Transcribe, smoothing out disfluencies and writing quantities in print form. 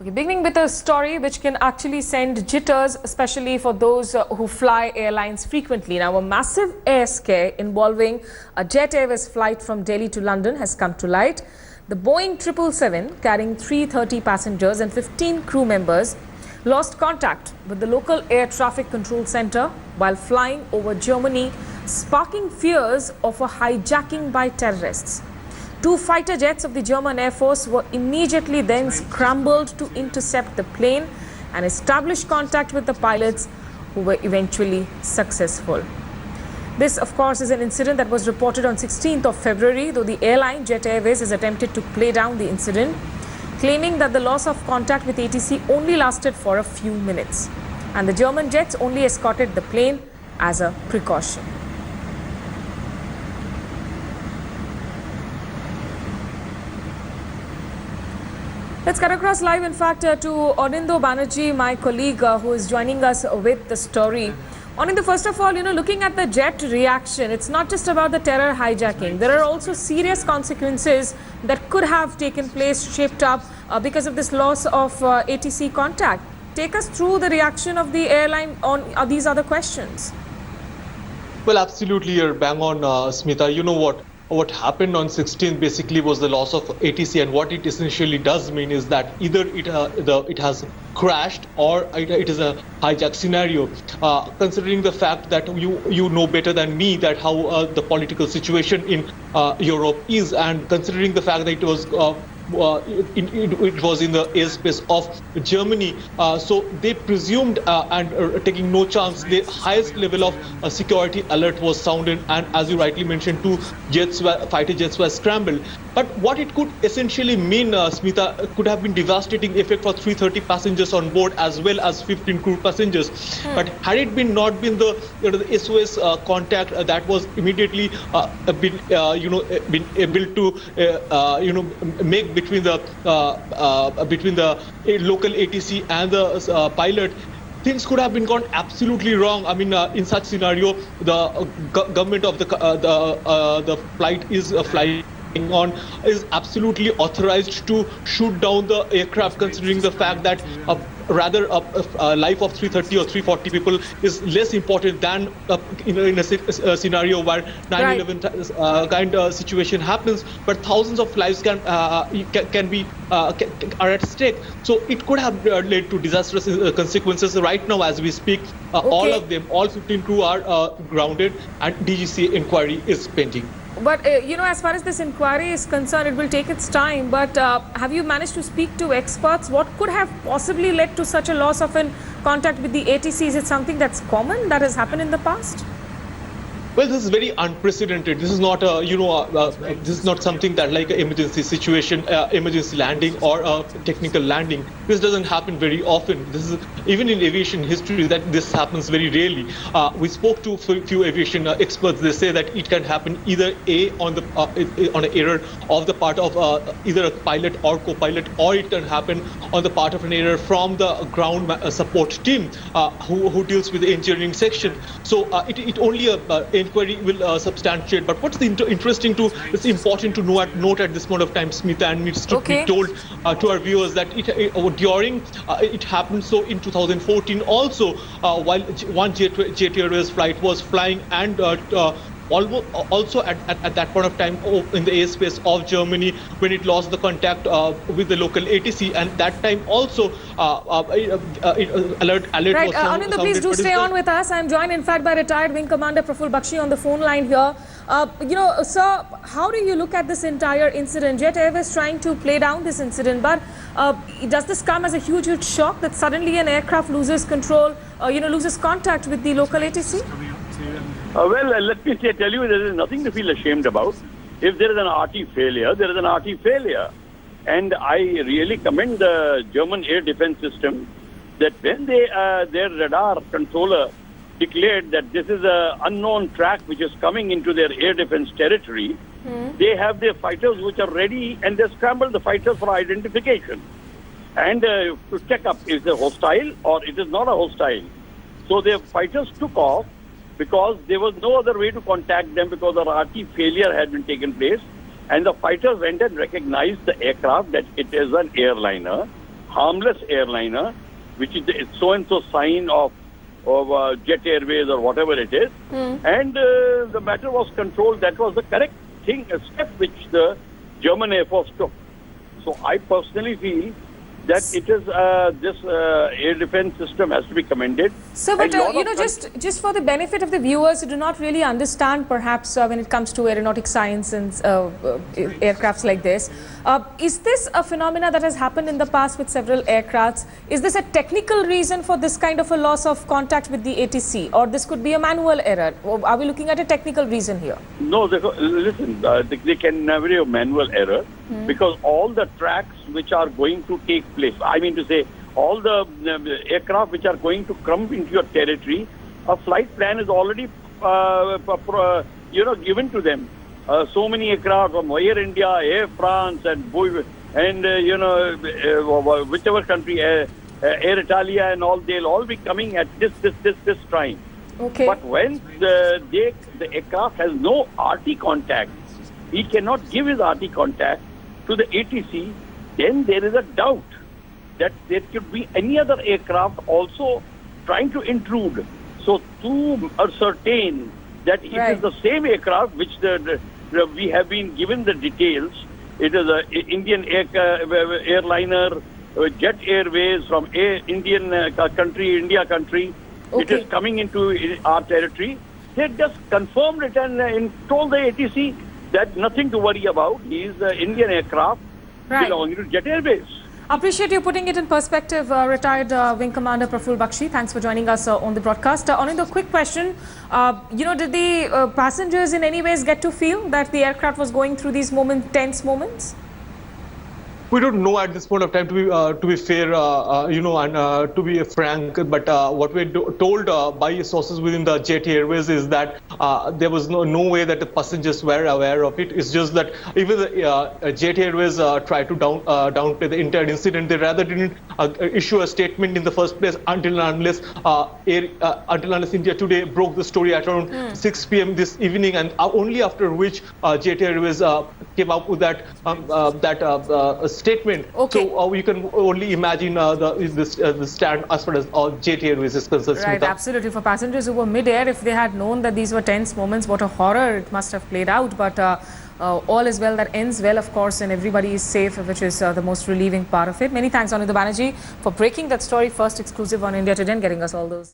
Okay, beginning with a story which can actually send jitters, especially for those who fly airlines frequently. Now, a massive air scare involving a Jet Airways flight from Delhi to London has come to light. The Boeing 777, carrying 330 passengers and 15 crew members, lost contact with the local air traffic control center while flying over Germany, sparking fears of a hijacking by terrorists. Two fighter jets of the German Air Force were immediately then scrambled to intercept the plane and establish contact with the pilots, who were eventually successful. This, of course, is an incident that was reported on 16th of February, though the airline Jet Airways has attempted to play down the incident, claiming that the loss of contact with ATC only lasted for a few minutes, and the German jets only escorted the plane as a precaution. Let's cut across live, in fact, to Anindo Banerjee, my colleague, who is joining us with the story. Anindo, first of all, looking at the jet reaction, it's not just about the terror hijacking. There are also serious consequences that could have taken place, shaped up because of this loss of ATC contact. Take us through the reaction of the airline on these other questions. Well, absolutely, you're bang on, Smita. You know what happened on 16th basically was the loss of ATC, and what it essentially does mean is that either it has crashed or it is a hijack scenario. Considering the fact that you know better than me that how the political situation in Europe is, and considering the fact that it was it was in the airspace of Germany, so they presumed and taking no chance, the highest level of security alert was sounded, and as you rightly mentioned, two fighter jets were scrambled. But what it could essentially mean, Smita, could have been devastating effect for 330 passengers on board as well as 15 crew passengers. But had it not been the SOS contact that was immediately been able to make between the local ATC and the pilot, things could have been gone absolutely wrong. I mean, in such scenario, the government of the flight is flying on is absolutely authorized to shoot down the aircraft, considering the fact that rather a life of 330 or 340 people is less important than in a scenario where 9/11 kind of situation happens, but thousands of lives are at stake. So it could have led to disastrous consequences. Right now, as we speak, all of them, all 15 crew are grounded, and DGCA inquiry is pending. But, as far as this inquiry is concerned, it will take its time. But have you managed to speak to experts? What could have possibly led to such a loss of contact with the ATC? Is it something that's common, that has happened in the past? Well, this is very unprecedented. This is not this is not something that like an emergency situation, emergency landing or a technical landing. This doesn't happen very often. This is even in aviation history that this happens very rarely. We spoke to a few aviation experts. They say that it can happen either on an error of the part of either a pilot or co-pilot, or it can happen on the part of an error from the ground support team who deals with the engineering section. So it only inquiry will substantiate. But what's it's important to note at this point of time, Smita, and needs to be told to our viewers that it happened so in 2014 also, while one Jet Airways flight was flying, and also at that point of time in the airspace of Germany, when it lost the contact with the local ATC, and that time also alert right. was sounded. Anindo, please do stay on with us. I'm joined, in fact, by retired Wing Commander Praful Bakshi on the phone line here. Sir, how do you look at this entire incident? Jet Airways trying to play down this incident, but does this come as a huge shock that suddenly an aircraft loses control, loses contact with the local ATC? Let me tell you, there is nothing to feel ashamed about. If there is an RT failure, there is an RT failure. And I really commend the German air defense system that when their radar controller declared that this is an unknown track which is coming into their air defense territory, they have their fighters which are ready, and they scramble the fighters for identification and to check up is it hostile or it is not a hostile. So their fighters took off, because there was no other way to contact them, because the RT failure had been taken place, and the fighters went and recognized the aircraft that it is an airliner harmless airliner, which is the so-and-so sign of Jet Airways or whatever it is. And the matter was controlled. That was the correct step which the German Air Force took. So I personally feel that it is this air defense system has to be commended. So, but just for the benefit of the viewers who do not really understand, perhaps when it comes to aeronautic science and aircrafts like this, is this a phenomena that has happened in the past with several aircrafts? Is this a technical reason for this kind of a loss of contact with the ATC, or this could be a manual error? Or are we looking at a technical reason here? No, listen, they can never be a manual error because all the tracks which are going to take place, I mean to say, all the aircraft which are going to come into your territory, a flight plan is already, given to them. So many aircraft from Air India, Air France, and whichever country, Air Italia, and all, they'll all be coming at this time. Okay. But when the aircraft has no RT contact, he cannot give his RT contact to the ATC, then there is a doubt that there could be any other aircraft also trying to intrude. So to ascertain that it is the same aircraft which we have been given the details, it is an Indian airliner, Jet Airways from India country. Okay. It is coming into our territory. They just confirmed it and told the ATC that nothing to worry about. He is an Indian aircraft belonging to Jet Airways. Appreciate you putting it in perspective, retired Wing Commander Praful Bakshi. Thanks for joining us on the broadcast. Anindya, quick question. Did the passengers in any ways get to feel that the aircraft was going through these tense moments? We don't know at this point of time, to be fair, and to be frank. But what we're told by sources within the Jet Airways is that there was no way that the passengers were aware of it. It's just that even the Jet Airways tried to downplay the entire incident. They rather didn't issue a statement in the first place until unless India Today broke the story at around 6 p.m. this evening, and only after which Jet Airways came up with that statement. Okay. So you can only imagine the stand as far as Jet Airways is concerned. Right, absolutely. For passengers who were mid-air, if they had known that these were tense moments, what a horror it must have played out. But all is well that ends well, of course, and everybody is safe, which is the most relieving part of it. Many thanks, Anindya Banerjee, for breaking that story first exclusive on India Today and getting us all those.